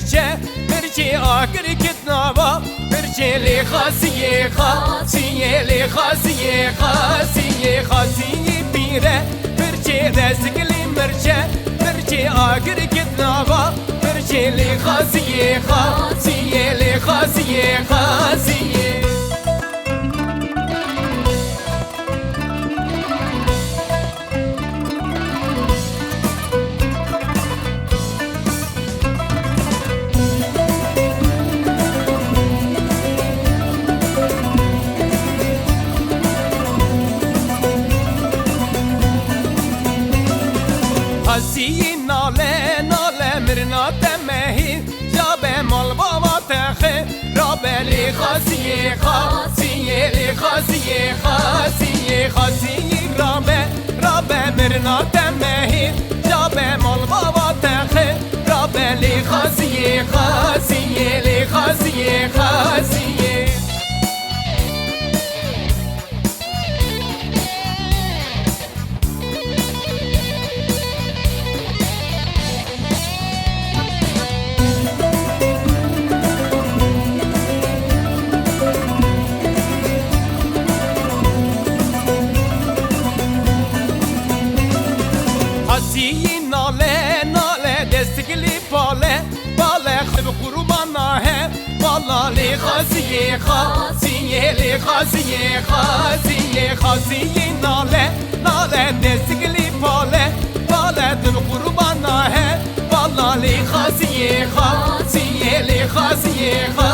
مرچه آگر کت نوا مرچه لی خاصیه خاصیه لی خاصیه خاصیه خاصیه پیره مرچه دستگلی مرچه آگر کت نوا مرچه لی خاصیه خاصیه لی خاصیه خاصیه خاصی ناله ناله مرنا تمهی جاب مال بابا تخه رابلی خاصیه خاصیه لی خاصیه خاصیه خاصیه رابه مرنا تمهی جاب مال بابا تخه رابلی خاصیه خاصیه لی خاصیه خاصیه خاصی ناله ناله دستگلی باله خب قربانا ہے بالا لی خاصیه خاصیه لی خاصیه خاصیه خاصی ناله ناله دستگلی باله دل قربانا ہے بالا لی خاصیه خاصیه لی خاصیه خاصیه